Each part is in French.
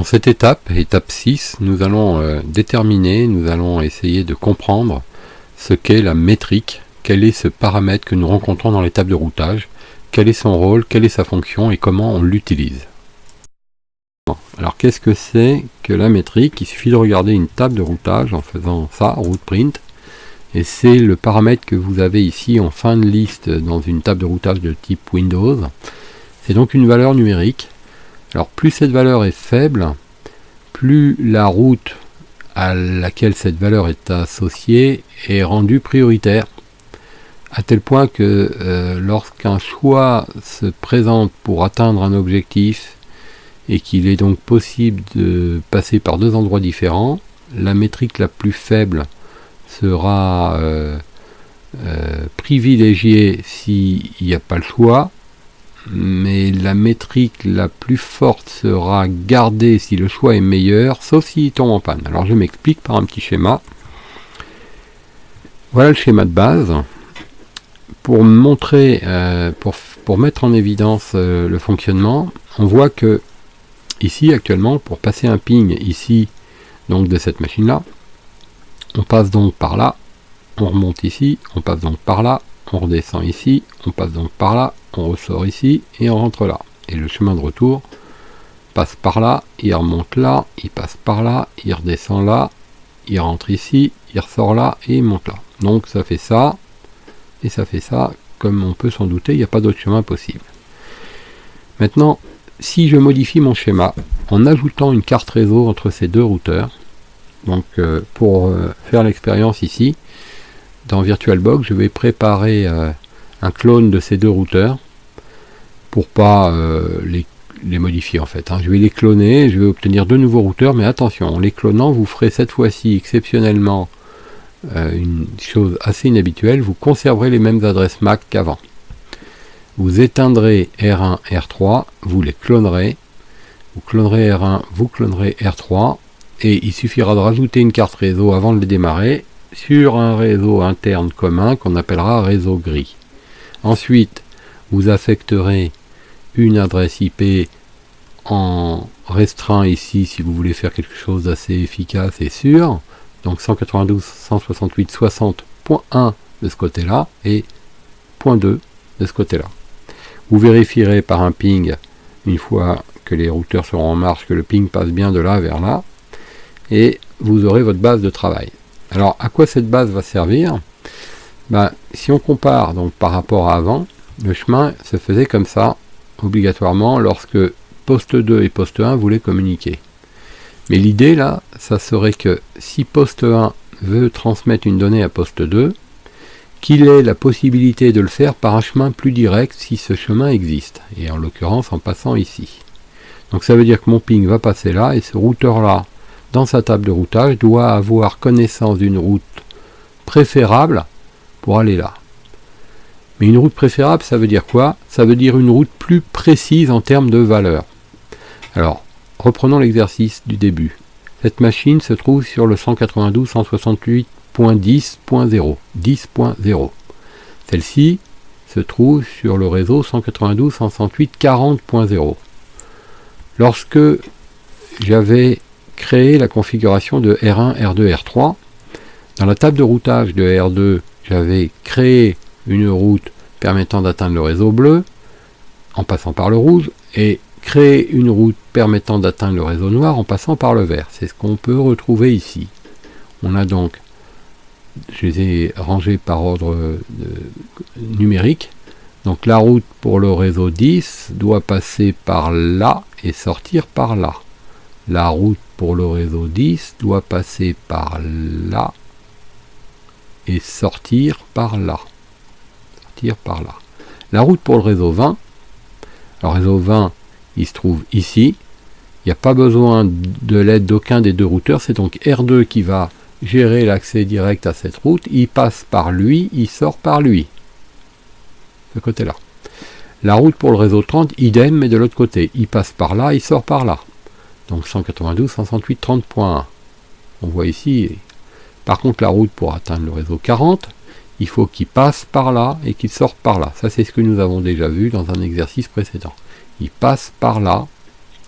Dans cette étape 6, nous allons nous allons essayer de comprendre ce qu'est la métrique, quel est ce paramètre que nous rencontrons dans l'étape de routage, quel est son rôle, quelle est sa fonction et comment on l'utilise. Alors qu'est-ce que c'est que la métrique? Il suffit de regarder une table de routage en faisant ça, route print, et c'est le paramètre que vous avez ici en fin de liste dans une table de routage de type Windows. C'est donc une valeur numérique. Alors plus cette valeur est faible, plus la route à laquelle cette valeur est associée est rendue prioritaire, à tel point que lorsqu'un choix se présente pour atteindre un objectif et qu'il est donc possible de passer par deux endroits différents, la métrique la plus faible sera privilégiée s'il n'y a pas le choix, mais la métrique la plus forte sera gardée si le choix est meilleur, sauf s'il tombe en panne. Alors je m'explique par un petit schéma. Voilà le schéma de base. Pour montrer, pour mettre en évidence le fonctionnement, on voit que ici actuellement, pour passer un ping ici, donc de cette machine-là, on passe donc par là, on remonte ici, on passe donc par là, on redescend ici, on passe donc par là, on ressort ici et on rentre là. Et le chemin de retour passe par là, il remonte là, il passe par là, il redescend là, il rentre ici, il ressort là et il monte là. Donc ça fait ça et ça fait ça. Comme on peut s'en douter, il n'y a pas d'autre chemin possible. Maintenant, si je modifie mon schéma en ajoutant une carte réseau entre ces deux routeurs, donc pour faire l'expérience ici, dans VirtualBox, je vais préparer un clone de ces deux routeurs pour pas les modifier en fait. Je vais les cloner, je vais obtenir deux nouveaux routeurs, mais attention, en les clonant, vous ferez cette fois-ci exceptionnellement une chose assez inhabituelle, vous conserverez les mêmes adresses MAC qu'avant. Vous éteindrez R1, R3, vous les clonerez, vous clonerez R1, vous clonerez R3, et il suffira de rajouter une carte réseau avant de les démarrer sur un réseau interne commun qu'on appellera réseau gris. Ensuite, vous affecterez une adresse IP en restreint ici si vous voulez faire quelque chose d'assez efficace et sûr, donc 192.168.60.1 de ce côté-là et .2 de ce côté-là. Vous vérifierez par un ping, une fois que les routeurs seront en marche, que le ping passe bien de là vers là, et vous aurez votre base de travail. Alors, à quoi cette base va servir? Si on compare donc par rapport à avant, le chemin se faisait comme ça, obligatoirement, lorsque poste 2 et poste 1 voulaient communiquer. Mais l'idée là, ça serait que si poste 1 veut transmettre une donnée à poste 2, qu'il ait la possibilité de le faire par un chemin plus direct si ce chemin existe, et en l'occurrence en passant ici. Donc ça veut dire que mon ping va passer là, et ce routeur là, dans sa table de routage, doit avoir connaissance d'une route préférable pour aller là. Mais une route préférable, ça veut dire quoi? Ça veut dire une route plus précise en termes de valeur. Alors, reprenons l'exercice du début. Cette machine se trouve sur le 192.168.10.0. 10.0. Celle-ci se trouve sur le réseau 192.168.40.0. Lorsque j'avais créé la configuration de R1, R2, R3, dans la table de routage de R2, j'avais créé une route permettant d'atteindre le réseau bleu en passant par le rouge et créer une route permettant d'atteindre le réseau noir en passant par le vert. C'est ce qu'on peut retrouver ici. On a donc, je les ai rangés par ordre numérique. Donc la route pour le réseau 10 doit passer par là et sortir par là. La route pour le réseau 10 doit passer par là et sortir par là. La route pour le réseau 20, le réseau 20, il se trouve ici. Il n'y a pas besoin de l'aide d'aucun des deux routeurs. C'est donc R2 qui va gérer l'accès direct à cette route. Il passe par lui, il sort par lui. De ce côté-là. La route pour le réseau 30, idem, mais de l'autre côté. Il passe par là, il sort par là. Donc 192.168.30.1. On voit ici. Par contre, la route pour atteindre le réseau 40, il faut qu'il passe par là et qu'il sorte par là. Ça, c'est ce que nous avons déjà vu dans un exercice précédent. Il passe par là,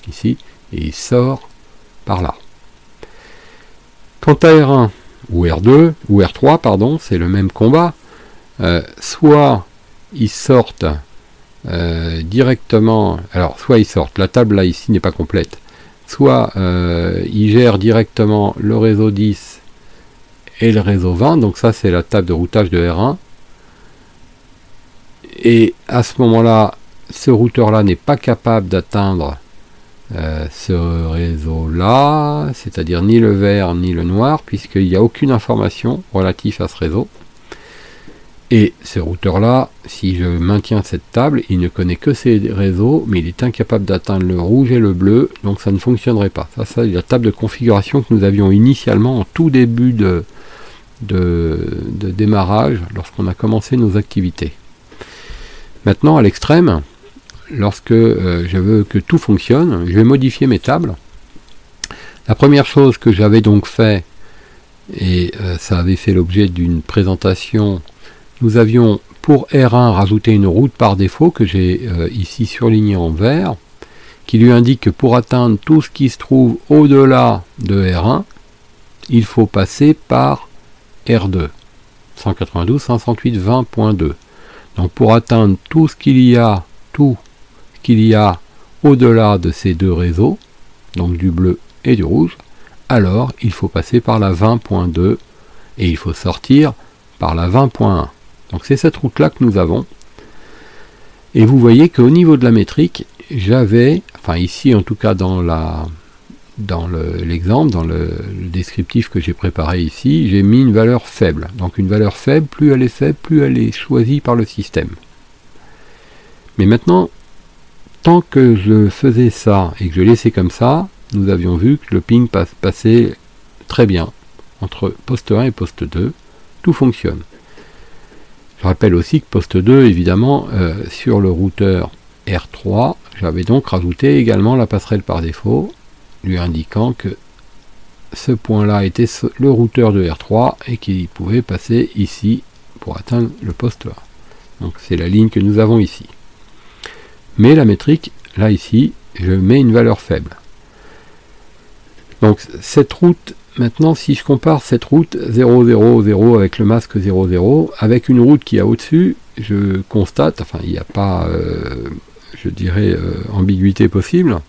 ici, et il sort par là. Quant à R1 ou R2 ou R3, pardon, c'est le même combat. Soit ils sortent directement, alors soit ils sortent, la table là ici n'est pas complète, soit ils gèrent directement le réseau 10 et le réseau 20, donc ça c'est la table de routage de R1, et à ce moment-là, ce routeur-là n'est pas capable d'atteindre ce réseau-là, c'est-à-dire ni le vert ni le noir, puisqu'il n'y a aucune information relative à ce réseau. Et ce routeur-là, si je maintiens cette table, il ne connaît que ces réseaux, mais il est incapable d'atteindre le rouge et le bleu, donc ça ne fonctionnerait pas. Ça c'est la table de configuration que nous avions initialement en tout début de démarrage, lorsqu'on a commencé nos activités. Maintenant, à l'extrême, lorsque je veux que tout fonctionne, je vais modifier mes tables. La première chose que j'avais donc fait, et ça avait fait l'objet d'une présentation, nous avions pour R1 rajouté une route par défaut que j'ai ici surlignée en vert, qui lui indique que pour atteindre tout ce qui se trouve au-delà de R1, il faut passer par R2, 192.168.20.2. Donc pour atteindre tout ce qu'il y a au-delà de ces deux réseaux, donc du bleu et du rouge, alors il faut passer par la 20.2 et il faut sortir par la 20.1. Donc c'est cette route-là que nous avons. Et vous voyez qu'au niveau de la métrique, j'avais, enfin ici en tout cas dans l'exemple, dans le descriptif que j'ai préparé ici, j'ai mis une valeur faible. Donc une valeur faible, plus elle est faible, plus elle est choisie par le système. Mais maintenant, tant que je faisais ça et que je laissais comme ça, nous avions vu que le ping passait très bien. Entre poste 1 et poste 2, tout fonctionne. Je rappelle aussi que poste 2, évidemment, sur le routeur R3, j'avais donc rajouté également la passerelle par défaut, lui indiquant que ce point-là était le routeur de R3 et qu'il pouvait passer ici pour atteindre le poste 1. Donc c'est la ligne que nous avons ici. Mais la métrique, là ici, je mets une valeur faible. Donc cette route, maintenant si je compare cette route 0,0,0 avec le masque 0,0 avec une route qui est au-dessus, je constate, enfin il n'y a pas, je dirais, ambiguïté possible.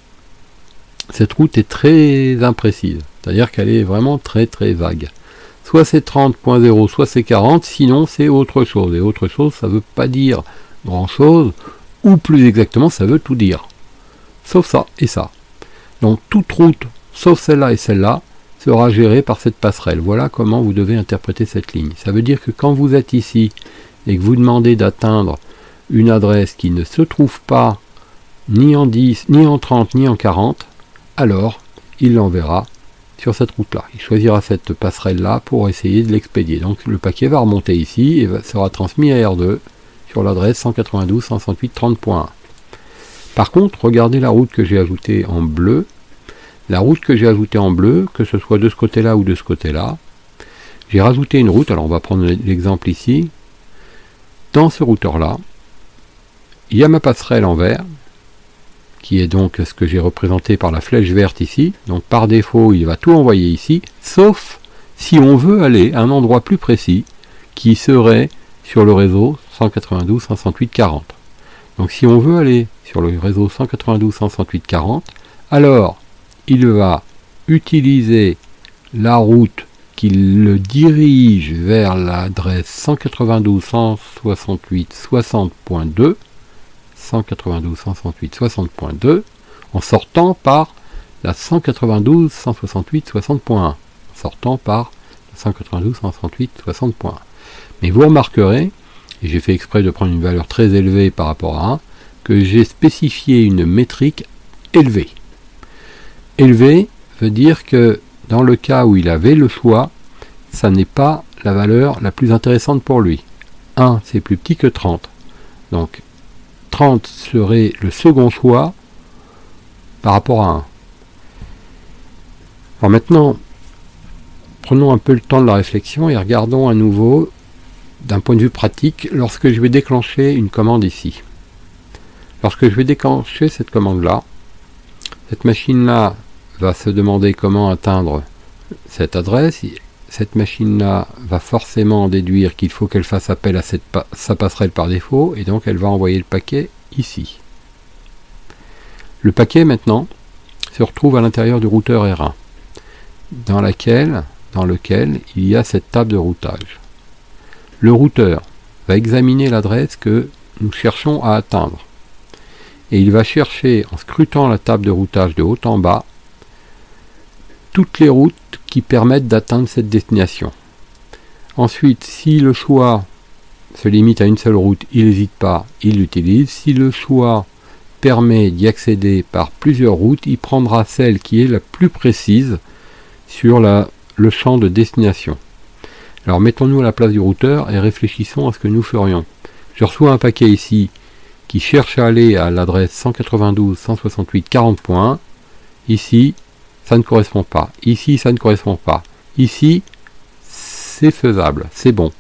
Cette route est très imprécise, c'est-à-dire qu'elle est vraiment très très vague. Soit c'est 30.0, soit c'est 40, sinon c'est autre chose. Et autre chose, ça ne veut pas dire grand-chose, ou plus exactement, ça veut tout dire. Sauf ça et ça. Donc toute route, sauf celle-là et celle-là, sera gérée par cette passerelle. Voilà comment vous devez interpréter cette ligne. Ça veut dire que quand vous êtes ici et que vous demandez d'atteindre une adresse qui ne se trouve pas ni en 10, ni en 30, ni en 40, alors il l'enverra sur cette route-là. Il choisira cette passerelle-là pour essayer de l'expédier. Donc le paquet va remonter ici et sera transmis à R2 sur l'adresse 192.168.30.1. Par contre, regardez la route que j'ai ajoutée en bleu. La route que j'ai ajoutée en bleu, que ce soit de ce côté-là ou de ce côté-là, j'ai rajouté une route, alors on va prendre l'exemple ici. Dans ce routeur-là, il y a ma passerelle en vert, qui est donc ce que j'ai représenté par la flèche verte ici. Donc par défaut, il va tout envoyer ici, sauf si on veut aller à un endroit plus précis, qui serait sur le réseau 192.168.40. Donc si on veut aller sur le réseau 192.168.40, alors il va utiliser la route qui le dirige vers l'adresse 192.168.60.2, 192.168.60.2, en sortant par la 192.168.60.1, en sortant par la 192.168.60.1. Mais vous remarquerez, et j'ai fait exprès de prendre une valeur très élevée par rapport à 1, que j'ai spécifié une métrique élevée. Élevé veut dire que dans le cas où il avait le choix, ça n'est pas la valeur la plus intéressante pour lui. 1, c'est plus petit que 30. Donc 30 serait le second choix par rapport à 1. Alors maintenant, prenons un peu le temps de la réflexion et regardons à nouveau d'un point de vue pratique lorsque je vais déclencher une commande ici. Lorsque je vais déclencher cette commande-là, cette machine-là va se demander comment atteindre cette adresse. Cette machine-là va forcément déduire qu'il faut qu'elle fasse appel à sa passerelle par défaut, et donc elle va envoyer le paquet ici. Le paquet maintenant se retrouve à l'intérieur du routeur R1, dans lequel il y a cette table de routage. Le routeur va examiner l'adresse que nous cherchons à atteindre, et il va chercher, en scrutant la table de routage de haut en bas, toutes les routes qui permettent d'atteindre cette destination. Ensuite, si le choix se limite à une seule route, il n'hésite pas, il l'utilise. Si le choix permet d'y accéder par plusieurs routes, il prendra celle qui est la plus précise sur le champ de destination. Alors mettons-nous à la place du routeur et réfléchissons à ce que nous ferions. Je reçois un paquet ici qui cherche à aller à l'adresse 192.168.40 points. Ici, ça ne correspond pas. Ici, ça ne correspond pas. Ici, c'est faisable, c'est bon.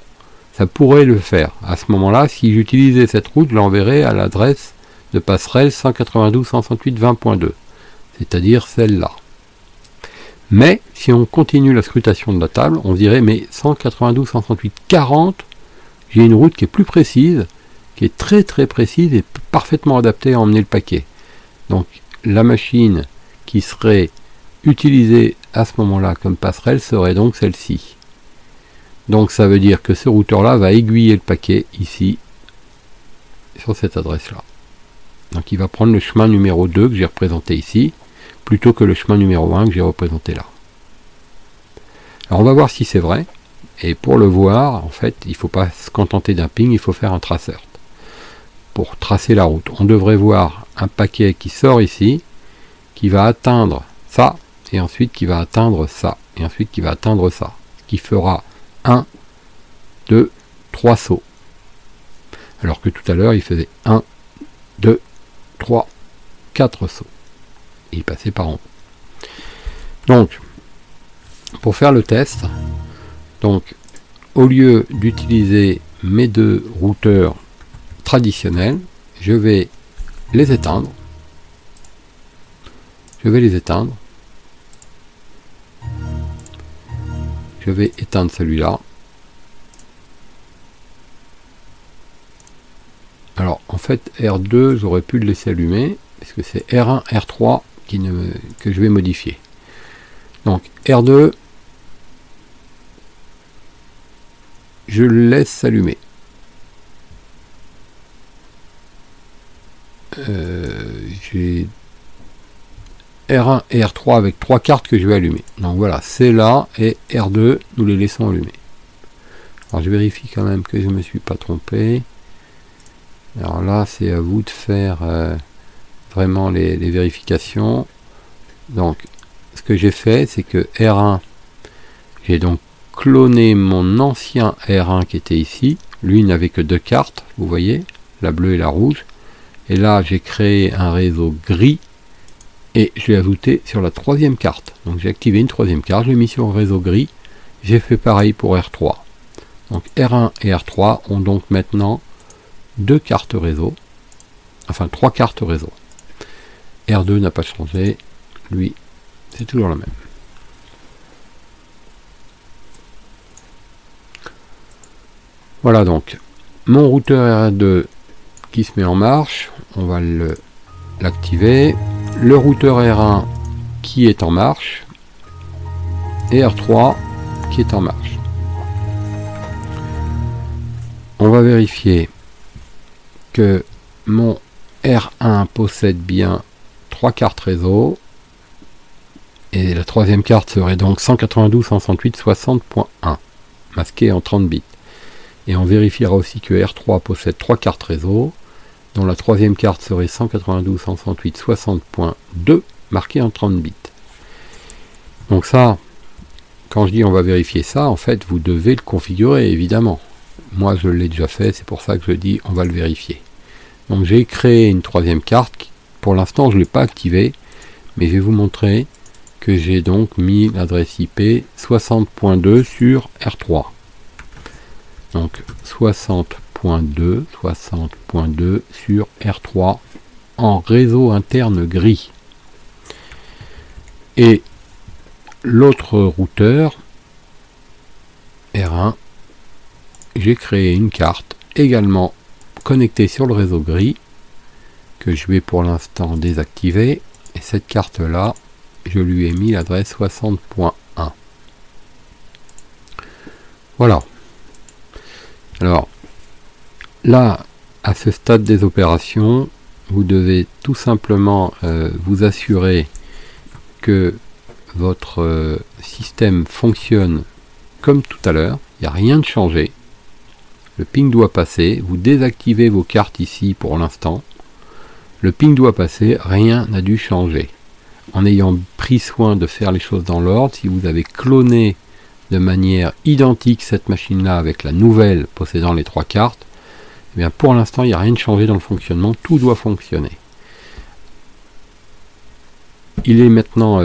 Ça pourrait le faire. À ce moment-là, si j'utilisais cette route, je l'enverrais à l'adresse de passerelle 192.168.20.2, c'est-à-dire celle-là. Mais, si on continue la scrutation de la table, on dirait, mais 192.168.40, j'ai une route qui est plus précise, qui est très très précise et parfaitement adaptée à emmener le paquet. Donc, la machine qui serait utilisée à ce moment-là comme passerelle serait donc celle-ci. Donc ça veut dire que ce routeur-là va aiguiller le paquet ici, sur cette adresse-là. Donc il va prendre le chemin numéro 2 que j'ai représenté ici, plutôt que le chemin numéro 1 que j'ai représenté là. Alors on va voir si c'est vrai, et pour le voir, en fait, il ne faut pas se contenter d'un ping, il faut faire un traceur. Pour tracer la route, on devrait voir un paquet qui sort ici, qui va atteindre ça, et ensuite qui va atteindre ça, et ensuite qui va atteindre ça, qui fera 1, 2, 3 sauts. Alors que tout à l'heure, il faisait 1, 2, 3, 4 sauts. Et il passait par en haut. Donc, pour faire le test, donc, au lieu d'utiliser mes deux routeurs traditionnels, je vais les éteindre. Je vais éteindre celui-là. Alors en fait R2 j'aurais pu le laisser allumer parce que c'est R1, R3 que je vais modifier. Donc R2 je le laisse allumer. J'ai R1 et R3 avec 3 cartes que je vais allumer. Donc voilà, c'est là et R2, nous les laissons allumer. Alors je vérifie quand même que je ne me suis pas trompé. Alors là, c'est à vous de faire vraiment les vérifications. Donc, ce que j'ai fait, c'est que R1, j'ai donc cloné mon ancien R1 qui était ici. Lui, il n'avait que 2 cartes, vous voyez, la bleue et la rouge. Et là, j'ai créé un réseau gris. Et je l'ai ajouté sur la 3e carte. Donc j'ai activé une 3e carte, je l'ai mis sur le réseau gris. J'ai fait pareil pour R3. Donc R1 et R3 ont donc maintenant 2 cartes réseau. Enfin 3 cartes réseau. R2 n'a pas changé. Lui, c'est toujours le même. Voilà donc mon routeur R2 qui se met en marche. On va l'activer. Le routeur R1 qui est en marche et R3 qui est en marche. On va vérifier que mon R1 possède bien 3 cartes réseau et la 3e carte serait donc 192.168.60.1 masquée en 30 bits. Et on vérifiera aussi que R3 possède 3 cartes réseau, dont la 3e carte serait 192.168.60.2 marquée en 30 bits. Donc ça, quand je dis on va vérifier ça, en fait vous devez le configurer évidemment. Moi je l'ai déjà fait, c'est pour ça que je dis on va le vérifier. Donc j'ai créé une 3e carte, pour l'instant je ne l'ai pas activée, mais je vais vous montrer que j'ai donc mis l'adresse IP 60.2 sur R3. Donc 60.2 sur R3 en réseau interne gris. Et l'autre routeur R1, j'ai créé une carte également connectée sur le réseau gris que je vais pour l'instant désactiver, et cette carte là je lui ai mis l'adresse 60.1. Voilà. Alors là, à ce stade des opérations, vous devez tout simplement vous assurer que votre système fonctionne comme tout à l'heure, il n'y a rien de changé. Le ping doit passer, vous désactivez vos cartes ici pour l'instant. Le ping doit passer, rien n'a dû changer. En ayant pris soin de faire les choses dans l'ordre, si vous avez cloné de manière identique cette machine-là avec la nouvelle possédant les 3 cartes, eh bien pour l'instant il n'y a rien de changé dans le fonctionnement, tout doit fonctionner. Il est maintenant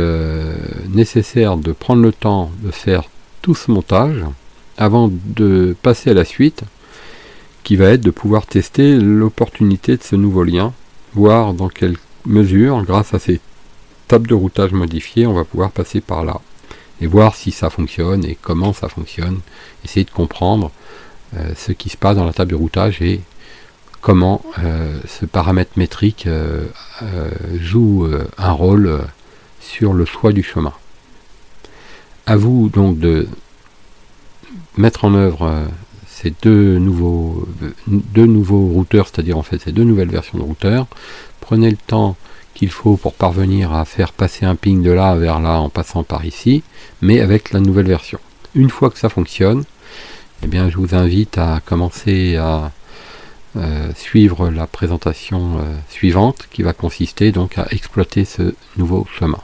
nécessaire de prendre le temps de faire tout ce montage avant de passer à la suite, qui va être de pouvoir tester l'opportunité de ce nouveau lien, voir dans quelle mesure, grâce à ces tables de routage modifiées, on va pouvoir passer par là et voir si ça fonctionne et comment ça fonctionne, essayer de comprendre ce qui se passe dans la table de routage et comment ce paramètre métrique joue un rôle sur le choix du chemin. À vous donc de mettre en œuvre ces deux nouveaux routeurs, c'est-à-dire en fait ces deux nouvelles versions de routeurs. Prenez le temps qu'il faut pour parvenir à faire passer un ping de là vers là en passant par ici, mais avec la nouvelle version. Une fois que ça fonctionne, eh bien, je vous invite à commencer à suivre la présentation suivante, qui va consister donc à exploiter ce nouveau chemin.